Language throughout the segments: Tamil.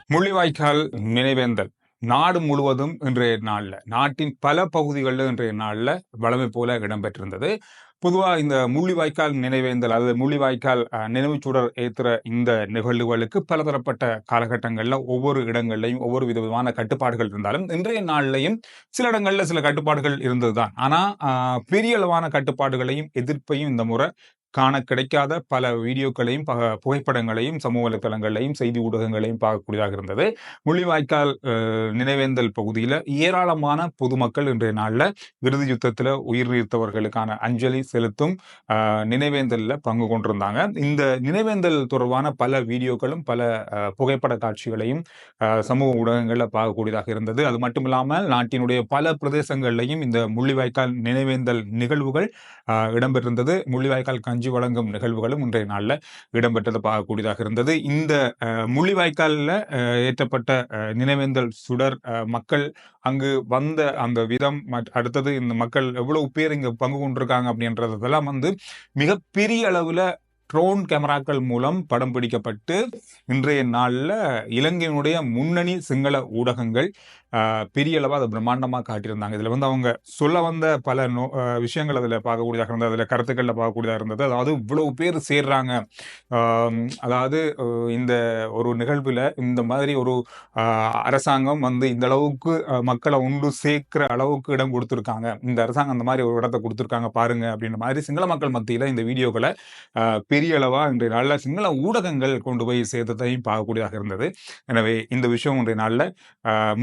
முள்ளிவாய்க்கால் நினைவேந்தல் நாடு முழுவதும் இன்றைய நாட்டின் பல பகுதிகளில் இன்றைய வழமை போல இடம்பெற்றிருந்தது. பொதுவா இந்த முள்ளிவாய்க்கால் நினைவேந்தல் அல்லது முள்ளிவாய்க்கால் நினைவுச்சுடர் ஏத்துற இந்த நிகழ்வுகளுக்கு பலதரப்பட்ட காலகட்டங்கள்ல ஒவ்வொரு இடங்கள்லையும் ஒவ்வொரு விதமான கட்டுப்பாடுகள் இருந்தாலும் இன்றைய நாள்லையும் சில இடங்கள்ல சில கட்டுப்பாடுகள் இருந்ததுதான். ஆனா பெரிய அளவான கட்டுப்பாடுகளையும் எதிர்ப்பையும் இந்த முறை காண கிடைக்காத பல வீடியோக்களையும் புகைப்படங்களையும் சமூக வலைத்தளங்களையும் செய்தி ஊடகங்களையும் பார்க்கக்கூடியதாக இருந்தது. முள்ளிவாய்க்கால் நினைவேந்தல் பகுதியில் ஏராளமான பொதுமக்கள் இன்றைய நாளில் இறுதி யுத்தத்தில் உயிர் நீத்தவர்களுக்கான அஞ்சலி செலுத்தும் நினைவேந்தலில் பங்கு கொண்டிருந்தாங்க. இந்த நினைவேந்தல் தொடர்பான பல வீடியோக்களும் பல புகைப்பட காட்சிகளையும் சமூக ஊடகங்களில் பார்க்கக்கூடியதாக இருந்தது. அது மட்டுமில்லாமல் நாட்டினுடைய பல பிரதேசங்களிலையும் இந்த முள்ளிவாய்க்கால் நினைவேந்தல் நிகழ்வுகள் இடம்பெற்றிருந்தது. முள்ளிவாய்க்கால் கஞ்சி வழங்கும் நிகழ்வுகளும் இன்றைய நாளில் இடம்பெற்றது பார்க்கக்கூடியதாக இருந்தது. இந்த முள்ளிவாய்க்காலில் ஏற்றப்பட்ட நினைவேந்தல் சுடர் மக்கள் அங்கு வந்த அந்த விதம், அடுத்தது இந்த மக்கள் எவ்வளவு பேர் இங்க பங்கு கொண்டிருக்காங்க அப்படின்றதெல்லாம் மிகப்பெரிய அளவுல ட்ரோன் கேமராக்கள் மூலம் படம் பிடிக்கப்பட்டு இன்றைய நாளில் இலங்கையினுடைய முன்னணி சிங்கள ஊடகங்கள் பெரிய அளவாக அதை பிரம்மாண்டமாக காட்டியிருந்தாங்க. இதில் அவங்க சொல்ல வந்த பல விஷயங்கள் அதில் பார்க்கக்கூடியதாக இருந்தது, அதில் கருத்துக்களில் பார்க்கக்கூடியதாக இருந்தது. அதாவது இவ்வளவு பேர் சேர்றாங்க, அதாவது இந்த ஒரு நிகழ்வில் இந்த மாதிரி ஒரு அரசாங்கம் இந்த அளவுக்கு மக்களை ஒன்று சேர்க்கிற அளவுக்கு இடம் கொடுத்துருக்காங்க, இந்த அரசாங்கம் அந்த மாதிரி ஒரு இடத்தை கொடுத்துருக்காங்க பாருங்க அப்படின்ற மாதிரி சிங்கள மக்கள் மத்தியில் இந்த வீடியோக்களை பெரிய அளவா இன்றைய நாளில் சிங்கள ஊடகங்கள் கொண்டு போய் சேர்த்ததையும் பார்க்கக்கூடியதாக இருந்தது. எனவே இந்த விஷயம் இன்றைய நாளில்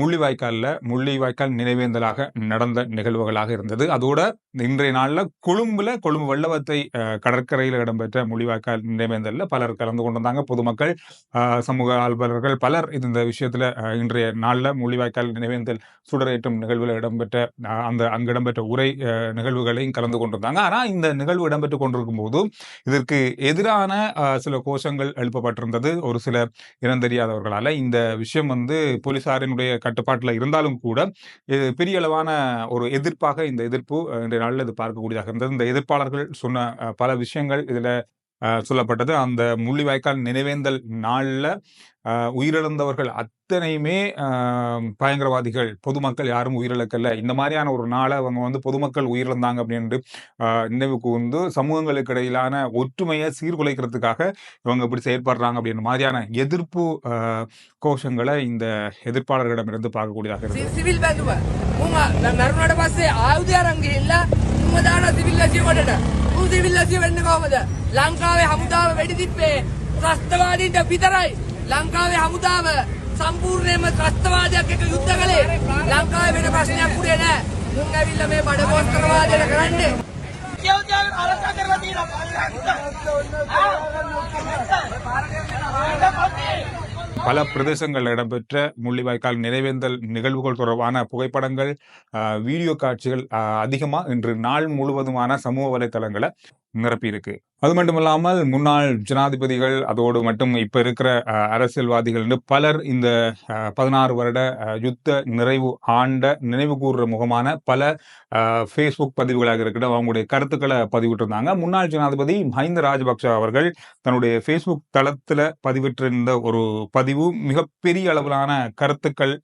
முள்ளிவாய்க்கால் நினைவேந்தலாக நடந்த நிகழ்வுகளாக இருந்தது. அதோட இன்றைய நாளில் கொழும்பு வெள்ளவத்தை கடற்கரையில் இடம்பெற்ற முள்ளிவாய்க்கால் நினைவேந்தலில் பலர் கலந்து கொண்டிருந்தாங்க. பொதுமக்கள், சமூக ஆர்வலர்கள் பலர் இந்த விஷயத்துல இன்றைய நாளில் முள்ளிவாய்க்கால் நினைவேந்தல் சுடரேற்றும் நிகழ்வில் இடம்பெற்ற அங்கு இடம்பெற்ற உரை நிகழ்வுகளையும் கலந்து கொண்டிருந்தாங்க. ஆனா இந்த நிகழ்வு இடம்பெற்றுக் கொண்டிருக்கும் போது இதற்கு எதிரான சில கோஷங்கள் எழுப்பப்பட்டிருந்தது ஒரு சில இனந்தெரியாதவர்களால. இந்த விஷயம் போலீசாரினுடைய கட்டுப்பாட்டில் இருந்தாலும் கூட பெரிய அளவான ஒரு எதிர்ப்பாக இந்த எதிர்ப்பு இன்றைய நாளில் இது பார்க்கக்கூடியதாக இருந்தது. இந்த எதிர்ப்பாளர்கள் சொன்ன பல விஷயங்கள் இதுல சொல்லப்பட்டது. அந்த முள்ளிவாய்க்கால் நினைவேந்தல் நாளில் உயிரிழந்தவர்கள் அத்தனையுமே பயங்கரவாதிகள், பொதுமக்கள் யாரும் உயிரிழக்கல. இந்த மாதிரியான ஒரு நாளை அவங்க பொதுமக்கள் உயிரிழந்தாங்க அப்படின்னு நினைவு கூர்ந்து சமூகங்களுக்கு இடையிலான ஒற்றுமையை சீர்குலைக்கிறதுக்காக இவங்க இப்படி செயற்படுறாங்க அப்படின்ற மாதிரியான எதிர்ப்பு கோஷங்களை இந்த எதிர்ப்பாளர்களிடமிருந்து பார்க்கக்கூடியதாக இருக்கு. ලංකාවේ හමුදාව වෙඩි තිබ්බේ ත්‍රස්තවාදීන්ට විතරයි. ලංකාවේ හමුදාව සම්පූර්ණයෙන්ම ත්‍රස්තවාදයක් එක්ක යුද්ධ කළේ. ලංකාවේ වෙන ප්‍රශ්නයක් උඩේ නැහැ. මුන් ඇවිල්ලා මේ බඩ පොස්තරවාදයට කරන්නේ. කියෝජාව ආරක්ෂා කරලා තියෙනවා. பல பிரதேசங்கள் இடம்பெற்ற முள்ளிவாய்க்கால் நினைவேந்தல் நிகழ்வுகள் தொடர்பான புகைப்படங்கள், வீடியோ காட்சிகள் அதிகமா இன்று நாள் முழுவதுமான சமூக வலைத்தளங்களை நிரப்பி இருக்கு. அது மட்டும் இல்லாமல் முன்னாள் ஜனாதிபதிகள், அதோடு மட்டும் இப்ப இருக்கிற அரசியல்வாதிகள் பலர் இந்த 16 வருட யுத்த நிறைவு ஆண்ட நினைவு கூறுற முகமான பல ஃபேஸ்புக் பதிவுகளாக இருக்கிற அவங்களுடைய கருத்துக்களை பதிவிட்டிருந்தாங்க. முன்னாள் ஜனாதிபதி மஹிந்த ராஜபக்ஷ அவர்கள் தன்னுடைய ஃபேஸ்புக் தளத்துல பதிவிட்டிருந்த ஒரு பதிவு மிகப்பெரிய அளவிலான கருத்துக்கள்,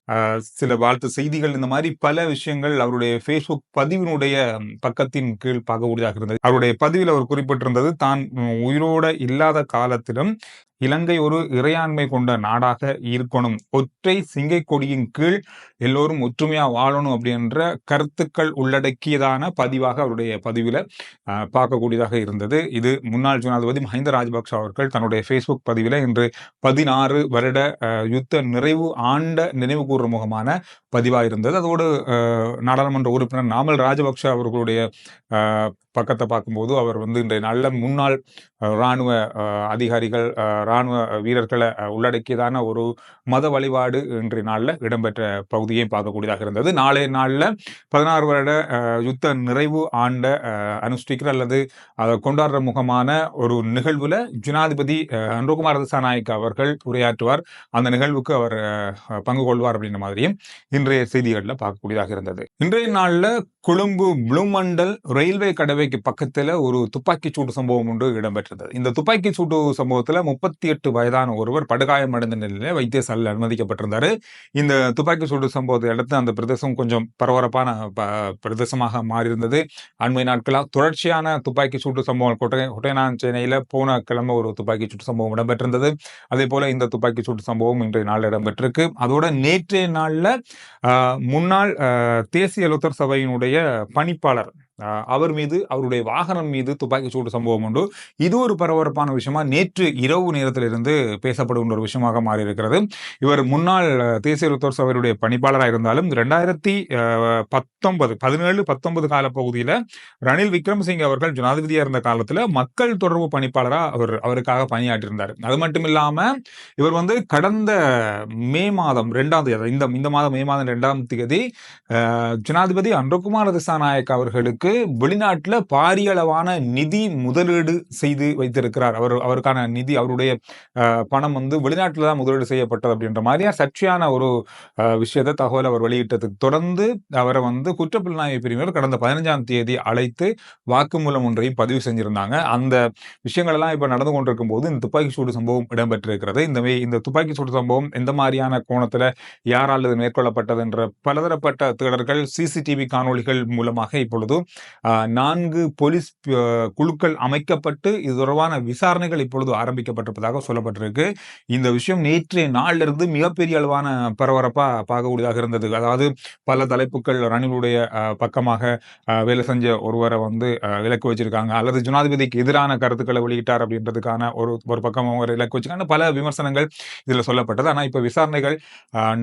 சில வாழ்த்து செய்திகள், இந்த மாதிரி பல விஷயங்கள் அவருடைய ஃபேஸ்புக் பதிவினுடைய பக்கத்தின் கீழ் பார்க்கக்கூடியதாக இருந்தது. அவருடைய பதிவில் அவர் குறிப்பிட்டிருந்தது, தான் உயிரோட இல்லாத காலத்திலும் இலங்கை ஒரு இறையாண்மை கொண்ட நாடாக இருக்கணும், ஒற்றை சிங்கை கொடியின் கீழ் எல்லோரும் ஒற்றுமையா வாழணும் அப்படின்ற கருத்துக்கள் உள்ளடக்கியதான பதிவாக அவருடைய பதிவில பார்க்கக்கூடியதாக இருந்தது. இது முன்னாள் ஜனாதிபதி மஹிந்த ராஜபக்ஷ அவர்கள் தன்னுடைய ஃபேஸ்புக் பதிவில இன்று 16 வருட யுத்த நிறைவு ஆண்ட நினைவு கூறுற முகமான பதிவாக இருந்தது. அதோடு நாடாளுமன்ற உறுப்பினர் நாமல் ராஜபக்ஷ அவர்களுடைய பக்கத்தை பார்க்கும்போது அவர் இன்றைய நல்ல முன்னாள் இராணுவ அதிகாரிகள், இராணுவ வீரர்களை உள்ளடக்கியதான ஒரு மத வழிபாடு இன்றைய நாளில் இடம்பெற்ற பகுதியை பார்க்கக்கூடியதாக இருந்தது. நாளைய நாளில் 16 வருட யுத்த நிறைவு ஆண்ட அனுஷ்டிக்கிற அல்லது அதை கொண்டாடுற முகமான ஒரு நிகழ்வுல ஜனாதிபதி அனுரகுமார திசாநாயக்க அவர்கள் உரையாற்றுவார். அந்த நிகழ்வுக்கு அவர் பங்கு கொள்வார் அப்படின்ற மாதிரியும் இன்றைய செய்திகளில் பார்க்கக்கூடியதாக இருந்தது. இன்றைய நாள்ல கொழும்பு ப்ளூ மண்டல் ரயில்வே கடவைக்கு பக்கத்துல ஒரு துப்பாக்கிச் சூடு சம்பவம் ஒன்று இடம்பெற்றது. இந்த துப்பாக்கிச் சூடு சம்பவத்துல 38 வயதான ஒருவர் படுகாயமடைந்த நிலையில வைத்தியசாலையில் அனுமதிக்கப்பட்டிருந்தாரு. இந்த துப்பாக்கிச் சூடு சம்பவத்தை அடுத்து அந்த பிரதேசம் கொஞ்சம் பரபரப்பான பிரதேசமாக மாறியிருந்தது. அண்மை நாட்களா தொடர்ச்சியான துப்பாக்கிச் சூடு சம்பவம் கொட்டைனாஞ்சேனையில போன கிழமை ஒரு துப்பாக்கிச் சூடு சம்பவம் இடம்பெற்றிருந்தது. அதே போல இந்த துப்பாக்கிச் சூடு சம்பவம் இன்றைய நாள் இடம்பெற்றிருக்கு. அதோட நேற்றைய நாள்ல முன்னாள் தேசிய லோத்தர் சபையினுடைய பணிப்பாளர் அவர் மீது அவருடைய வாகனம் மீது துப்பாக்கிச் சூடு சம்பவம் உண்டு. இது ஒரு பரபரப்பான விஷயமா நேற்று இரவு நேரத்திலிருந்து பேசப்படுகின்ற ஒரு விஷயமாக மாறி இருக்கிறது. இவர் முன்னாள் தேசிய லோத்தர் சபையுடைய பணிப்பாளராக இருந்தாலும் 2017 காலப்பகுதியில ரணில் விக்ரமசிங்கே அவர்கள் ஜனாதிபதியா இருந்த காலத்துல மக்கள் தொடர்பு பணிப்பாளரா அவருக்காக பணியாற்றியிருந்தார். அது மட்டும் இல்லாம இவர் கடந்த மே மாதம் 2ஆம் தேதி இந்த மாதம் மே மாதம் 2ஆம் தேதி ஜனாதிபதி அன்றகுமார திசாநாயக்க அவர்களுக்கு வெளிநாட்டுல பாரிய அளவான நிதி முதலீடு செய்து வைத்திருக்கிறார். அவருக்கான நிதி அவருடைய பணம் வெளிநாட்டுல தான் முதலீடு செய்யப்பட்டது அப்படின்ற மாதிரியா சர்ச்சையான ஒரு விஷயத்தை தகவல் அவர் வெளியிட்டதுக்கு தொடர்ந்து அவரை குற்றப்புலனாய்வு பிரிவினர் கடந்த 15ஆம் தேதி அழைத்து வாக்குமூலம் ஒன்றையும் பதிவு செஞ்சிருந்தாங்க. அந்த விஷயங்கள் எல்லாம் இப்ப நடந்து கொண்டிருக்கும் போது இந்த துப்பாக்கி சூடு சம்பவம் இடம்பெற்றிருக்கிறது. இந்த துப்பாக்கி சூடு சம்பவம் எந்த மாதிரியான கோணத்துல யாரால் இது மேற்கொள்ளப்பட்டது என்ற பலதரப்பட்ட தேடல்கள் சிசிடிவி காணொளிகள் மூலமாக இப்பொழுது 4 போலீஸ் குழுக்கள் அமைக்கப்பட்டு இது தொடர்பான விசாரணைகள் இப்பொழுது ஆரம்பிக்கப்பட்டிருப்பதாக சொல்லப்பட்டிருக்கு. இந்த விஷயம் நேற்றைய நாளிலிருந்து மிகப்பெரிய அளவான பரபரப்பா பார்க்கக்கூடியதாக இருந்தது. அதாவது பல தலைப்புகள் ரணிலுடைய பக்கமாக வேலை செஞ்ச ஒருவரை இலக்கு வச்சிருக்காங்க, அல்லது ஜனாதிபதிக்கு எதிரான கருத்துக்களை வெளியிட்டார் அப்படின்றதுக்கான ஒரு பக்கம் ஒரு இலக்கு வச்சிருக்காங்க. பல விமர்சனங்கள் இதுல சொல்லப்பட்டது. ஆனா இப்ப விசாரணைகள்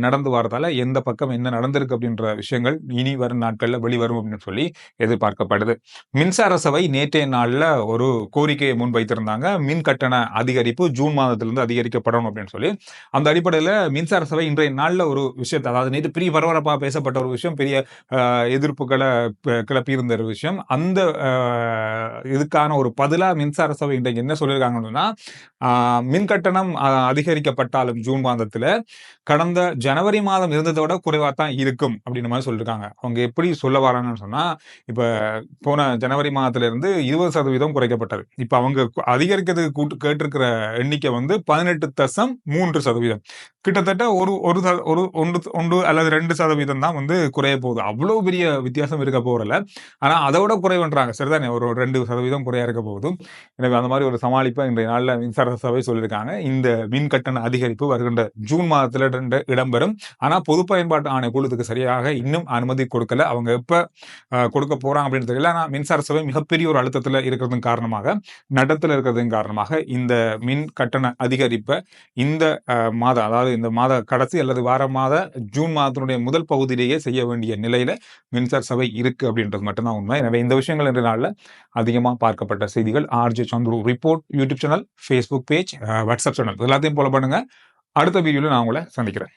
நடந்து வரதால எந்த பக்கம் என்ன நடந்திருக்கு அப்படின்ற விஷயங்கள் இனி வரும் நாட்கள்ல வெளிவரும் அப்படின்னு சொல்லி எதிர்பார்க்கப்படுது. மின்சார சபை நேற்றைய நாள்ல ஒரு கோரிக்கையை முன்வைத்திருந்தாங்க. மின் கட்டண அதிகரிப்பு ஜூன் மாதத்திலிருந்து அதிகரிக்கப்படணும் அப்படின்னு சொல்லி. அந்த அடிப்படையில மின்சார சபை இன்றைய நாள்ல ஒரு விஷயத்தை, அதாவது நேற்று பெரிய பரபரப்பா பேசப்பட்ட ஒரு விஷயம், பெரிய எதிர்ப்புகளை கிளப்பி இருந்த ஒரு விஷயம், அந்த இதுக்கான ஒரு பதிலா மின்சார சபை இன்றைக்கு என்ன சொல்லியிருக்காங்கன்னா, மின் கட்டணம் அதிகரிக்கப்பட்டாலும் ஜூன் மாதத்துல கடந்த ஜனவரி மாதம் இருந்ததை விட குறைவா தான் இருக்கும் அப்படின்ற மாதிரி சொல்லியிருக்காங்க. அவங்க எப்படி சொல்ல வராங்கன்னு சொன்னா, இப்ப போன ஜனவரி மாதத்துல இருந்து 20% குறைக்கப்பட்டது. இப்ப அவங்க அதிகரிக்கிறதுக்கு கேட்டிருக்கிற எண்ணிக்கை 18.3%. கிட்டத்தட்ட ஒன்று அல்லது 2% தான் குறைய போகுது. அவ்வளவு பெரிய வித்தியாசம் இருக்க போறல. ஆனா அதை விட குறைவுன்றாங்க. சரிதானே, ஒரு 2% குறையா இருக்க போகுது. எனவே அந்த மாதிரி ஒரு சமாளிப்பை இன்றைய நாள்ல மின்சார சபை சொல்லியிருக்காங்க. இந்த மின் கட்டண அதிகரிப்பு வருகின்ற ஜூன் மாதத்துல இடம்பெறும். ஆனா பொது பயன்பாட்டு ஆணைக்குழுக்கு சரியாக இன்னும் அனுமதி கொடுக்கல. அவங்க எப்ப கொடுக்க போறாங்க அப்படின்னு தெரியல. ஆனா மின்சார சபை மிகப்பெரிய ஒரு அழுத்தத்துல இருக்கிறதன் காரணமாக, நடத்துல இருக்கிறதன் காரணமாக இந்த மின் கட்டண அதிகரிப்பை இந்த மாதம், அதாவது இந்த மாத கடைசி அல்லது ஜூன் மாதத்தினுடைய முதல் பகுதியிலேயே செய்ய வேண்டிய நிலையில மின்சார சபை இருக்கு அப்படின்றது மட்டும்தான் உண்மை. எனவே இந்த விஷயங்கள் என்ற நாள்ல அதிகமா பார்க்கப்பட்ட செய்திகள். RJ Chandru report YouTube channel, Facebook page, WhatsApp channel எல்லாத்தையும் ஃபாலோ பண்ணுங்க. அடுத்த வீடியோல நான் உங்களை சந்திக்கிறேன்.